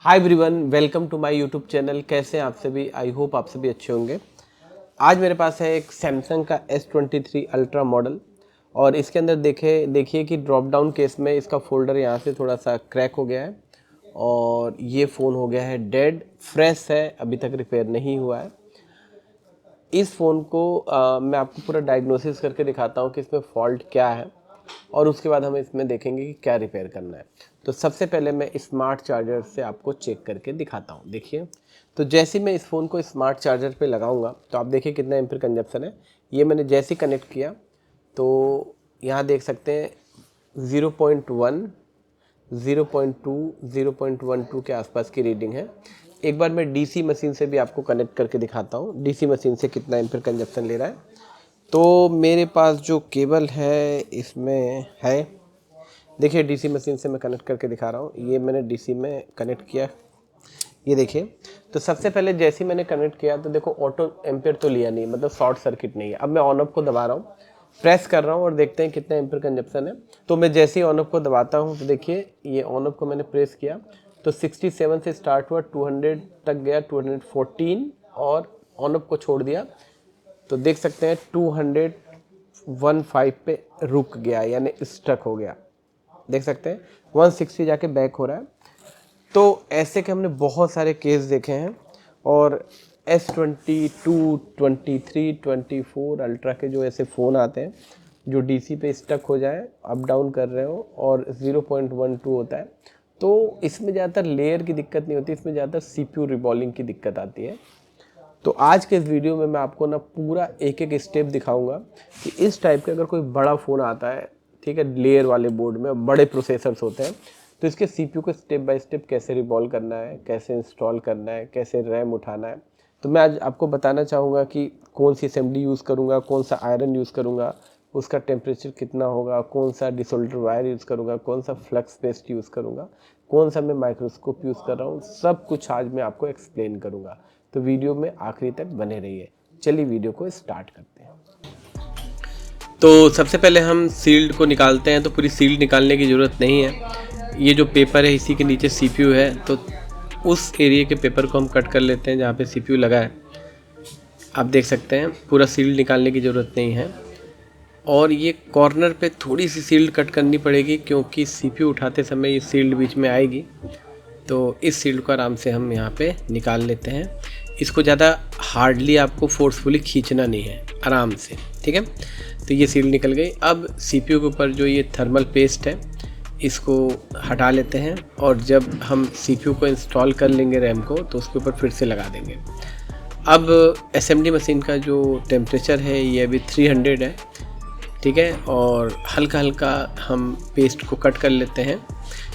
Hi everyone, welcome to my YouTube channel. कैसे हैं आप सभी? आई होप आप सभी अच्छे होंगे। आज मेरे पास है एक सैमसंग का S23 अल्ट्रा मॉडल और इसके अंदर देखिए कि ड्रॉप डाउन केस में इसका फोल्डर यहाँ से थोड़ा सा क्रैक हो गया है और ये फ़ोन हो गया है डेड। फ्रेश है, अभी तक रिपेयर नहीं हुआ है। इस फ़ोन को मैं आपको पूरा डायग्नोसिस करके दिखाता हूँ कि इसमें फ़ॉल्ट क्या है और उसके बाद हम इसमें देखेंगे कि क्या रिपेयर करना है। तो सबसे पहले मैं स्मार्ट चार्जर से आपको चेक करके दिखाता हूँ। देखिए, तो जैसे मैं इस फ़ोन को स्मार्ट चार्जर पे लगाऊंगा तो आप देखिए कितना एम्पीयर कंजप्शन है। ये मैंने जैसे ही कनेक्ट किया तो यहाँ देख सकते हैं 0.1, 0.2, 0.12 के आसपास की रीडिंग है। एक बार मैं डीसी मशीन से भी आपको कनेक्ट करके दिखाता हूँ डीसी मशीन से कितना एम्पीयर कंजप्शन ले रहा है। तो मेरे पास जो केबल है इसमें है, देखिए डीसी मशीन से मैं कनेक्ट करके दिखा रहा हूँ। ये मैंने डीसी में कनेक्ट किया, ये देखिए। तो सबसे पहले जैसे ही मैंने कनेक्ट किया तो देखो ऑटो एम्पेयर तो लिया नहीं, मतलब शॉर्ट सर्किट नहीं है। अब मैं ऑन ऑफ को दबा रहा हूँ, प्रेस कर रहा हूँ और देखते हैं कितना एम्पेयर कंजप्शन है। तो मैं जैसे ही ऑन ऑफ को दबाता हूँ तो देखिए ये ऑन ऑफ को मैंने प्रेस किया तो 67 से स्टार्ट हुआ, 200 तक गया, 214 और ऑन ऑफ को छोड़ दिया तो देख सकते हैं 215 पे रुक गया, यानी स्टक हो गया। देख सकते हैं 160 जाके बैक हो रहा है। तो ऐसे के हमने बहुत सारे केस देखे हैं और S22, 23, 24 अल्ट्रा के जो ऐसे फ़ोन आते हैं जो डीसी पे स्टक हो जाए, अप डाउन कर रहे हो और 0.12 होता है, तो इसमें ज़्यादातर लेयर की दिक्कत नहीं होती, इसमें ज़्यादातर CPU रिबॉलिंग की दिक्कत आती है। तो आज के इस वीडियो में मैं आपको ना पूरा एक एक स्टेप दिखाऊंगा कि इस टाइप के अगर कोई बड़ा फ़ोन आता है, ठीक है, लेयर वाले बोर्ड में बड़े प्रोसेसर्स होते हैं, तो इसके CPU को स्टेप बाय स्टेप कैसे रिबॉल्व करना है, कैसे इंस्टॉल करना है, कैसे रैम उठाना है। तो मैं आज आपको बताना चाहूँगा कि कौन सी असेंबली यूज़ करूँगा, कौन सा आयरन यूज़ करूँगा, उसका टेम्परेचर कितना होगा, कौन सा डिसोल्डर वायर यूज़ करूँगा, कौन सा फ्लक्स पेस्ट यूज़ करूँगा, कौन सा मैं माइक्रोस्कोप यूज़ कर रहा हूँ, सब कुछ आज मैं आपको एक्सप्लेन करूँगा। तो वीडियो में आखिरी तक बने रहिए। चलिए वीडियो को स्टार्ट करते हैं। तो सबसे पहले हम सील्ड को निकालते हैं। तो पूरी सील्ड निकालने की ज़रूरत नहीं है, ये जो पेपर है इसी के नीचे CPU है, तो उस एरिया के पेपर को हम कट कर लेते हैं जहाँ पे CPU लगा है। आप देख सकते हैं पूरा सील्ड निकालने की ज़रूरत नहीं है और ये कॉर्नर पे थोड़ी सी सील्ड कट करनी पड़ेगी क्योंकि CPU उठाते समय ये सील्ड बीच में आएगी। तो इस सील्ड को आराम से हम यहाँ पे निकाल लेते हैं। इसको ज़्यादा हार्डली आपको फोर्सफुली खींचना नहीं है, आराम से, ठीक है। तो ये सील्ड निकल गई। अब CPU के ऊपर जो ये थर्मल पेस्ट है इसको हटा लेते हैं और जब हम CPU को इंस्टॉल कर लेंगे रैम को तो उसके ऊपर फिर से लगा देंगे। अब असेंबली मशीन का जो टेम्परेचर है ये अभी 300 है, ठीक है, और हल्का हल्का हम पेस्ट को कट कर लेते हैं।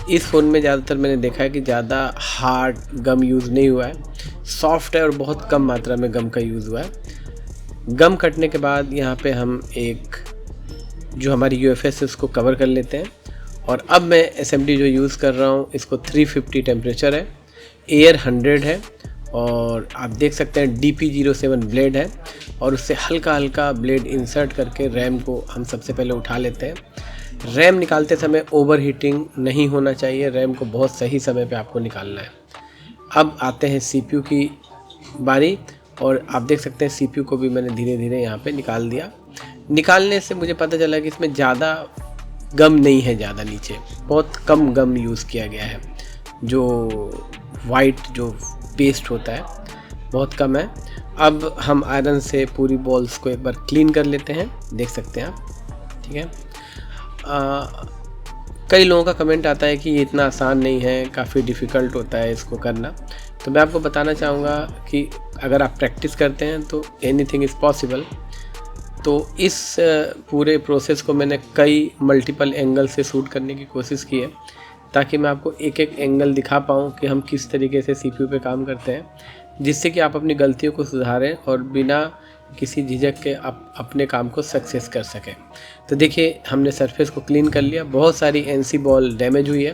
इस फ़ोन में ज़्यादातर मैंने देखा है कि ज़्यादा हार्ड गम यूज़ नहीं हुआ है, सॉफ्ट है और बहुत कम मात्रा में गम का यूज़ हुआ है। गम कटने के बाद यहाँ पे हम एक जो हमारी UFS है उसको कवर कर लेते हैं और अब मैं असेंबली जो यूज़ कर रहा हूँ इसको 350 टेम्परेचर है, एयर 100 है और आप देख सकते हैं DP07 ब्लेड है और उससे हल्का हल्का ब्लेड इंसर्ट करके रैम को हम सबसे पहले उठा लेते हैं। रैम निकालते समय ओवर हीटिंग नहीं होना चाहिए, रैम को बहुत सही समय पे आपको निकालना है। अब आते हैं CPU की बारी और आप देख सकते हैं CPU को भी मैंने धीरे धीरे यहाँ पे निकाल दिया। निकालने से मुझे पता चला कि इसमें ज़्यादा गम नहीं है, ज़्यादा नीचे बहुत कम गम यूज़ किया गया है, जो वाइट जो पेस्ट होता है बहुत कम है। अब हम आयरन से पूरी बॉल्स को एक बार क्लीन कर लेते हैं, देख सकते हैं आप, ठीक है। कई लोगों का कमेंट आता है कि ये इतना आसान नहीं है, काफ़ी डिफ़िकल्ट होता है इसको करना। तो मैं आपको बताना चाहूँगा कि अगर आप प्रैक्टिस करते हैं तो एनीथिंग इज़ पॉसिबल। तो इस पूरे प्रोसेस को मैंने कई मल्टीपल एंगल से शूट करने की कोशिश की है ताकि मैं आपको एक एक एंगल दिखा पाऊँ कि हम किस तरीके से CPU पे काम करते हैं, जिससे कि आप अपनी गलतियों को सुधारें और बिना किसी झिझक के आप अपने काम को सक्सेस कर सकें। तो देखिए हमने सरफेस को क्लीन कर लिया। बहुत सारी NC बॉल डैमेज हुई है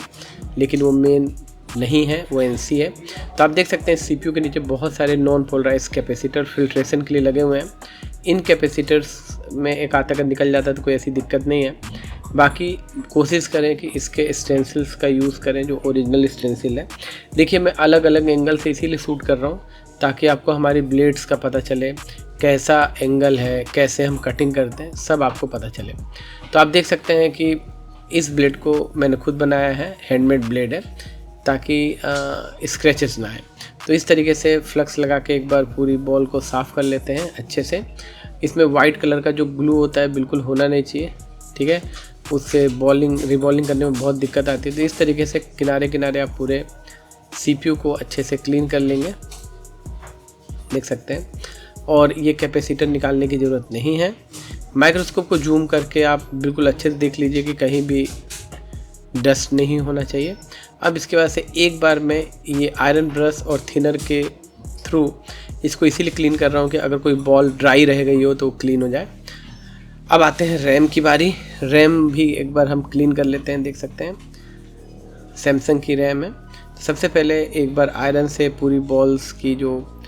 लेकिन वो मेन नहीं है, वो NC है। तो आप देख सकते हैं CPU के नीचे बहुत सारे नॉन पोलराइज कैपेसिटर फिल्ट्रेशन के लिए लगे हुए हैं। इन कैपेसिटर्स में एक आध अगर निकल जाता है तो कोई ऐसी दिक्कत नहीं है, बाकी कोशिश करें कि इसके स्टेंसिल्स का यूज़ करें जो ओरिजिनल स्टेंसिल है। देखिए मैं अलग अलग एंगल से इसीलिए शूट कर रहा हूँ ताकि आपको हमारी ब्लेड्स का पता चले, कैसा एंगल है, कैसे हम कटिंग करते हैं, सब आपको पता चले। तो आप देख सकते हैं कि इस ब्लेड को मैंने खुद बनाया है, हैंडमेड ब्लेड है, ताकि स्क्रैचेस ना आए। तो इस तरीके से फ्लक्स लगा के एक बार पूरी बॉल को साफ़ कर लेते हैं अच्छे से। इसमें वाइट कलर का जो ग्लू होता है बिल्कुल होना नहीं चाहिए, ठीक है, उससे रिबॉलिंग करने में बहुत दिक्कत आती है। तो इस तरीके से किनारे किनारे आप पूरे CPU को अच्छे से क्लीन कर लेंगे, देख सकते हैं। और ये कैपेसिटर निकालने की ज़रूरत नहीं है। माइक्रोस्कोप को जूम करके आप बिल्कुल अच्छे से देख लीजिए कि कहीं भी डस्ट नहीं होना चाहिए। अब इसके बाद से एक बार मैं ये आयरन ब्रश और थिनर के थ्रू इसको इसीलिए क्लीन कर रहा हूँ कि अगर कोई बॉल ड्राई रह गई हो तो क्लीन हो जाए। अब आते हैं रैम की बारी। रैम भी एक बार हम क्लीन कर लेते हैं, देख सकते हैं सैमसंग की रैम है। सबसे पहले एक बार आयरन से पूरी बॉल्स की जो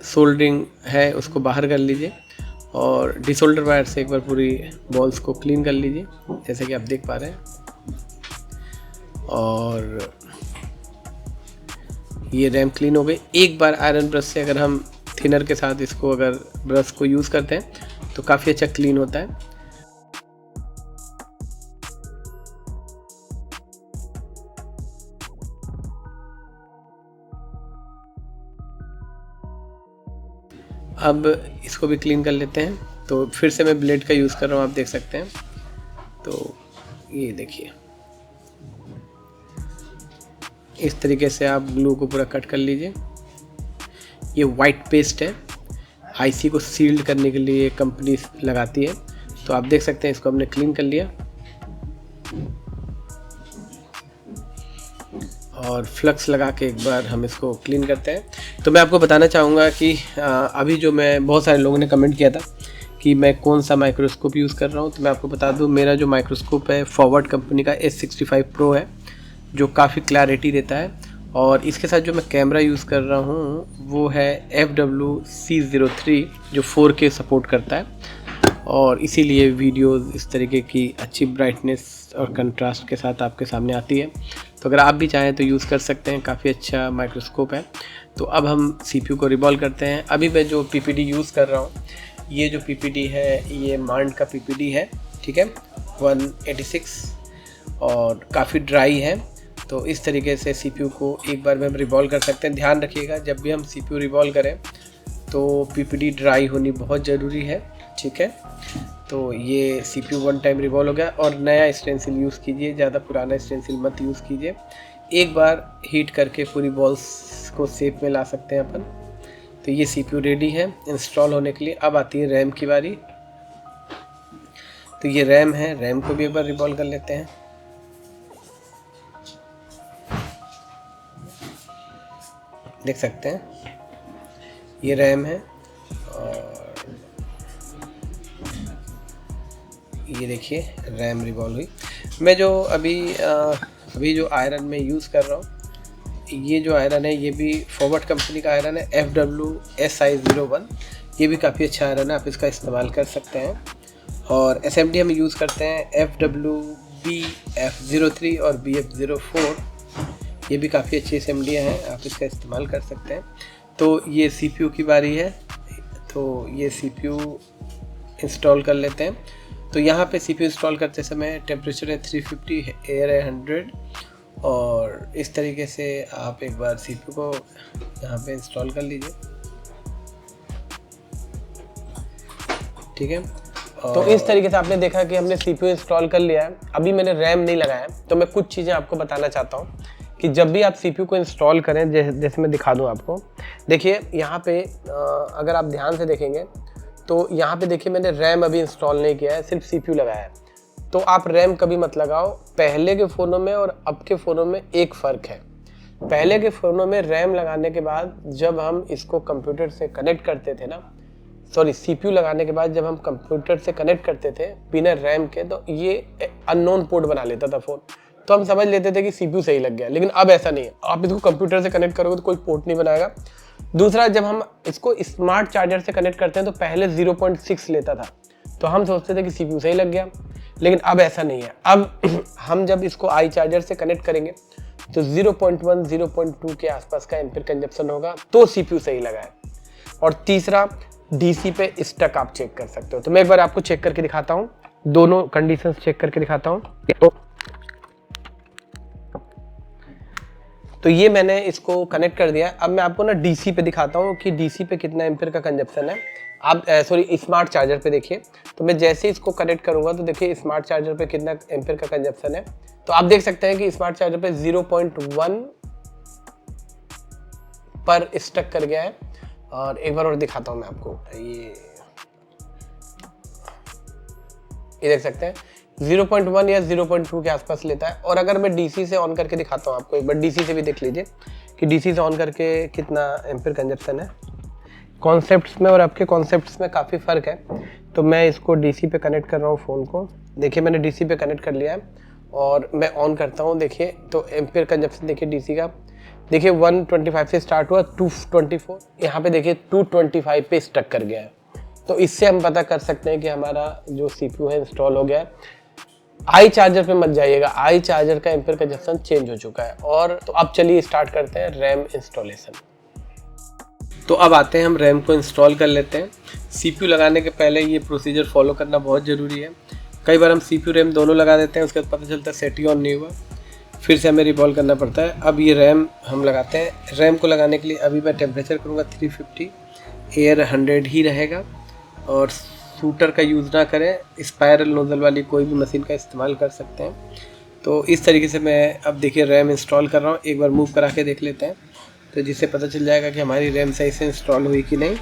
सोल्डरिंग है उसको बाहर कर लीजिए और डिसोल्डर वायर से एक बार पूरी बॉल्स को क्लीन कर लीजिए, जैसे कि आप देख पा रहे हैं। और ये रैम क्लीन हो गई। एक बार आयरन ब्रश से अगर हम थिनर के साथ इसको अगर ब्रश को यूज़ करते हैं तो काफ़ी अच्छा क्लीन होता है। अब इसको भी क्लीन कर लेते हैं। तो फिर से मैं ब्लेड का यूज़ कर रहा हूँ, आप देख सकते हैं। तो ये देखिए इस तरीके से आप ग्लू को पूरा कट कर लीजिए। ये वाइट पेस्ट है, IC को सील्ड करने के लिए कंपनी लगाती है। तो आप देख सकते हैं इसको हमने क्लीन कर लिया और फ्लक्स लगा के एक बार हम इसको क्लीन करते हैं। तो मैं आपको बताना चाहूँगा कि अभी जो मैं बहुत सारे लोगों ने कमेंट किया था कि मैं कौन सा माइक्रोस्कोप यूज़ कर रहा हूँ, तो मैं आपको बता दूँ मेरा जो माइक्रोस्कोप है फॉरवर्ड कंपनी का S65 Pro है, जो काफ़ी क्लैरिटी देता है। और इसके साथ जो मैं कैमरा यूज़ कर रहा हूँ वो है FWC03 जो 4K सपोर्ट करता है और इसीलिए वीडियोस इस तरीके की अच्छी ब्राइटनेस और कंट्रास्ट के साथ आपके सामने आती है। तो अगर आप भी चाहें तो यूज़ कर सकते हैं, काफ़ी अच्छा माइक्रोस्कोप है। तो अब हम CPU को रिवॉल्व करते हैं। अभी मैं जो PPD यूज़ कर रहा हूँ, ये जो PPD है ये मांड का PPD है, ठीक है, 186 और काफ़ी ड्राई है। तो इस तरीके से CPU को एक बार में हम रिवॉल्व कर सकते हैं। ध्यान रखिएगा जब भी हम CPU रिवॉल्व करें तो PPD ड्राई होनी बहुत ज़रूरी है, ठीक है। तो ये CPU 1 टाइम रिवॉल्व हो गया और नया स्टेंसिल यूज़ कीजिए, ज़्यादा पुराना स्टेंसिल मत यूज़ कीजिए। एक बार हीट करके पूरी बॉल्स को शेप में ला सकते हैं अपन। तो ये CPU रेडी है इंस्टॉल होने के लिए। अब आती है रैम की बारी। तो ये रैम है, रैम को भी एक बार रिवॉल्व कर लेते हैं। देख सकते हैं ये रैम है और ये देखिए रैम रिवॉल्व हुई। मैं जो अभी जो आयरन में यूज़ कर रहा हूँ, ये जो आयरन है ये भी फॉरवर्ड कंपनी का आयरन है, FWSI01। ये भी काफ़ी अच्छा आयरन है, आप इसका इस्तेमाल कर सकते हैं। और SMD हम यूज़ करते हैं FWBF03 और BF04। ये भी काफ़ी अच्छी SMD हैं, आप इसका इस्तेमाल कर सकते हैं। तो ये CPU की बारी है, तो ये CPU इंस्टॉल कर लेते हैं। तो यहाँ पे CPU इंस्टॉल करते समय टेम्परेचर है 350, एयर है 100 और इस तरीके से आप एक बार CPU को यहाँ पे इंस्टॉल कर लीजिए, ठीक है। तो इस तरीके से आपने देखा कि हमने CPU इंस्टॉल कर लिया है। अभी मैंने रैम नहीं लगाया है, तो मैं कुछ चीज़ें आपको बताना चाहता हूँ कि जब भी आप CPU को इंस्टॉल करें, जैसे मैं दिखा दूँ आपको। देखिए यहाँ पे अगर आप ध्यान से देखेंगे तो यहाँ पे देखिए मैंने रैम अभी इंस्टॉल नहीं किया है, सिर्फ CPU लगाया है। तो आप रैम कभी मत लगाओ। पहले के फ़ोनों में और अब के फ़ोनों में एक फ़र्क है। पहले के फ़ोनों में रैम लगाने के बाद जब हम इसको कंप्यूटर से कनेक्ट करते थे ना, CPU लगाने के बाद जब हम कंप्यूटर से कनेक्ट करते थे बिना रैम के, तो ये अननोन पोर्ट बना लेता था फ़ोन। तो हम समझ लेते थे कि CPU सही लग गया, लेकिन अब ऐसा नहीं है। आप इसको कंप्यूटर से कनेक्ट करोगे तो कोई पोर्ट नहीं बनाएगा। दूसरा, जब हम इसको स्मार्ट चार्जर से कनेक्ट करते हैं तो पहले 0.6 लेता था, तो हम सोचते थे कि CPU सही लग गया। लेकिन अब ऐसा नहीं है। अब हम जब इसको आई चार्जर से कनेक्ट करेंगे तो 0.1 0.2 के आसपास का एम्पीयर कंजप्शन होगा, तो CPU सही लगा है। और तीसरा, DC पे स्टक आप चेक कर सकते हो। तो मैं एक बार आपको चेक करके दिखाता हूँ, दोनों कंडीशंस चेक करके दिखाता हूँ। तो ये मैंने इसको कनेक्ट कर दिया। अब मैं आपको ना DC पे दिखाता हूँ कि DC पे कितना एम्पीयर का कंजप्शन है। आप सॉरी स्मार्ट चार्जर पे देखिए। तो मैं जैसे ही इसको कनेक्ट करूंगा तो देखिए स्मार्ट चार्जर पे कितना एम्पीयर का कंजप्शन है। तो आप देख सकते हैं कि स्मार्ट चार्जर पे 0.1 पर स्टक कर गया है। और एक बार और दिखाता हूं मैं आपको, ये देख सकते हैं 0.1 या 0.2 के आसपास लेता है। और अगर मैं DC से ऑन करके दिखाता हूं आपको, एक बार DC से भी देख लीजिए कि DC से ऑन करके कितना एम्पीयर कंजप्शन है। कॉन्सेप्ट्स में और आपके कॉन्सेप्ट्स में काफ़ी फ़र्क है। तो मैं इसको DC पे कनेक्ट कर रहा हूँ फ़ोन को। देखिए मैंने DC पे कनेक्ट कर लिया है और मैं ऑन करता हूँ। देखिए तो एम्पीयर कंजप्शन देखिए DC का, देखिए 125 से स्टार्ट हुआ 224, यहाँ पे देखिए 225 पे स्टक कर गया है। तो इससे हम पता कर सकते हैं कि हमारा जो CPU है इंस्टॉल हो गया है। आई चार्जर पे मत जाइएगा, आई चार्जर का एम्पीयर कंजप्शन चेंज हो चुका है। और तो अब चलिए स्टार्ट करते हैं रैम इंस्टॉलेशन। तो अब आते हैं, हम रैम को इंस्टॉल कर लेते हैं। CPU लगाने के पहले ये प्रोसीजर फॉलो करना बहुत ज़रूरी है। कई बार हम CPU रैम दोनों लगा देते हैं, उसके बाद पता चलता है सेट ही ऑन नहीं हुआ, फिर से हमें रिवॉल्व करना पड़ता है। अब ये रैम हम लगाते हैं। रैम को लगाने के लिए अभी मैं टेम्परेचर करूँगा 350, एयर 100 ही रहेगा। और शूटर का यूज़ ना करें, स्पायरल नोजल वाली कोई भी मशीन का इस्तेमाल कर सकते हैं। तो इस तरीके से मैं अब देखिए रैम इंस्टॉल कर रहा हूँ। एक बार मूव करा के देख लेते हैं, तो जिससे पता चल जाएगा कि हमारी रैम सही से इंस्टॉल हुई कि नहीं।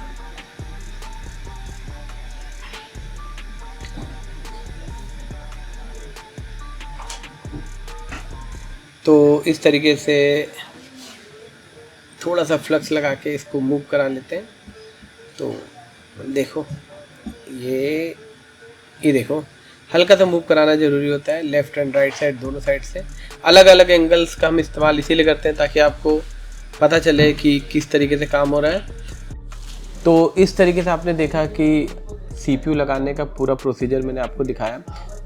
तो इस तरीके से थोड़ा सा फ्लक्स लगा के इसको मूव करा लेते हैं। तो देखो ये देखो हल्का सा मूव कराना ज़रूरी होता है, लेफ़्ट एंड राइट साइड दोनों साइड से। अलग अलग एंगल्स का हम इस्तेमाल इसीलिए करते हैं ताकि आपको पता चले कि किस तरीके से काम हो रहा है। तो इस तरीके से आपने देखा कि CPU लगाने का पूरा प्रोसीजर मैंने आपको दिखाया।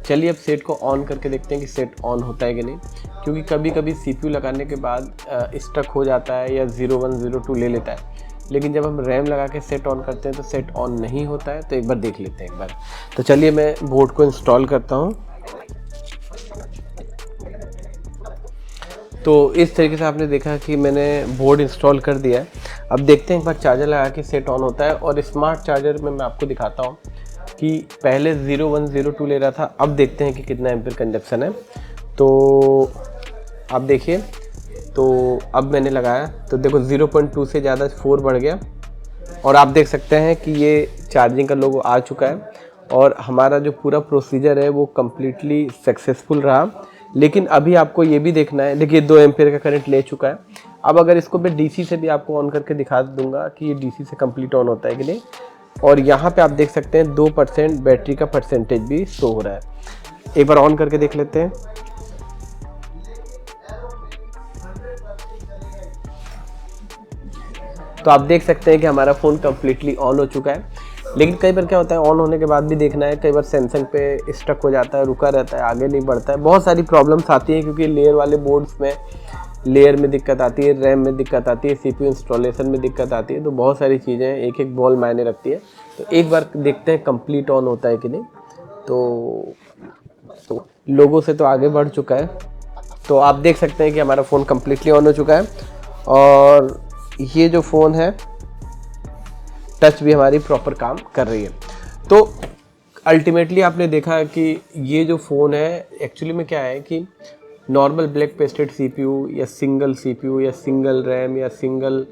चलिए अब सेट को ऑन करके देखते हैं कि सेट ऑन होता है कि नहीं, क्योंकि कभी कभी CPU लगाने के बाद स्टक हो जाता है या 01 02 ले लेता है। लेकिन जब हम रैम लगा के सेट ऑन करते हैं तो सेट ऑन नहीं होता है। तो एक बार देख लेते हैं एक बार। तो चलिए मैं बोर्ड को इंस्टॉल करता हूँ। तो इस तरीके से आपने देखा कि मैंने बोर्ड इंस्टॉल कर दिया है। अब देखते हैं एक बार चार्जर लगा के सेट ऑन होता है। और स्मार्ट चार्जर में मैं आपको दिखाता हूँ कि पहले 01 02 ले रहा था, अब देखते हैं कि कितना एम्पीयर कंजप्शन है। तो आप देखिए, तो अब मैंने लगाया तो देखो 0.2 से ज़्यादा 4 बढ़ गया। और आप देख सकते हैं कि ये चार्जिंग का लोगो आ चुका है और हमारा जो पूरा प्रोसीजर है वो कम्प्लीटली सक्सेसफुल रहा। लेकिन अभी आपको ये भी देखना है, देखिए 2 एम्पीयर का करंट ले चुका है। अब अगर इसको मैं DC से भी आपको ऑन करके दिखा दूंगा कि ये DC से कंप्लीट ऑन होता है कि नहीं। और यहाँ पे आप देख सकते हैं 2% बैटरी का परसेंटेज भी शो हो रहा है। एक बार ऑन करके देख लेते हैं। तो आप देख सकते हैं कि हमारा फ़ोन कम्प्लीटली ऑन हो चुका है। लेकिन कई बार क्या होता है, ऑन होने के बाद भी देखना है, कई बार सैमसंग पे स्टक हो जाता है, रुका रहता है, आगे नहीं बढ़ता है। बहुत सारी प्रॉब्लम्स आती हैं क्योंकि लेयर वाले बोर्ड्स में लेयर में दिक्कत आती है, रैम में दिक्कत आती है, CPU इंस्टॉलेशन में दिक्कत आती है। तो बहुत सारी चीज़ें एक एक बॉल मायने रखती है। तो एक बार देखते हैं कंप्लीट ऑन होता है कि नहीं। तो लोगों से तो आगे बढ़ चुका है। तो आप देख सकते हैं कि हमारा फ़ोन कम्प्लीटली ऑन हो चुका है। और ये जो फ़ोन है टच भी हमारी प्रॉपर काम कर रही है। तो अल्टीमेटली आपने देखा कि ये जो फ़ोन है एक्चुअली में क्या है कि नॉर्मल ब्लैक पेस्टेड CPU या सिंगल CPU या सिंगल रैम या सिंगल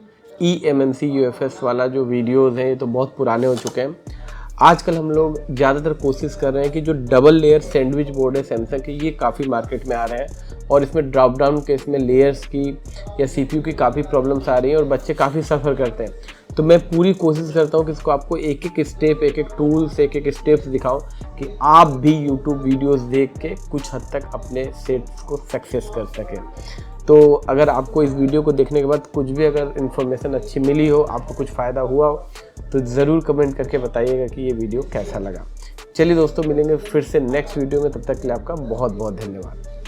eMMC UFS वाला जो वीडियोस हैं ये तो बहुत पुराने हो चुके हैं। आजकल हम लोग ज़्यादातर कोशिश कर रहे हैं कि जो डबल लेयर सैंडविच बोर्ड है सैमसंग के, ये काफ़ी मार्केट में आ रहे हैं। और इसमें ड्रॉप डाउन के इसमें लेयर्स की या CPU की काफ़ी प्रॉब्लम्स आ रही हैं और बच्चे काफ़ी सफ़र करते हैं। तो मैं पूरी कोशिश करता हूँ कि इसको आपको एक एक स्टेप, एक एक टूल्स, एक एक स्टेप्स दिखाऊं कि आप भी YouTube वीडियोस देख के कुछ हद तक अपने सेट्स को सक्सेस कर सकें। तो अगर आपको इस वीडियो को देखने के बाद कुछ भी अगर इन्फॉर्मेशन अच्छी मिली हो, आपको कुछ फ़ायदा हुआ हो, तो ज़रूर कमेंट करके बताइएगा कि ये वीडियो कैसा लगा। चलिए दोस्तों, मिलेंगे फिर से नेक्स्ट वीडियो में, तब तक के लिए आपका बहुत बहुत धन्यवाद।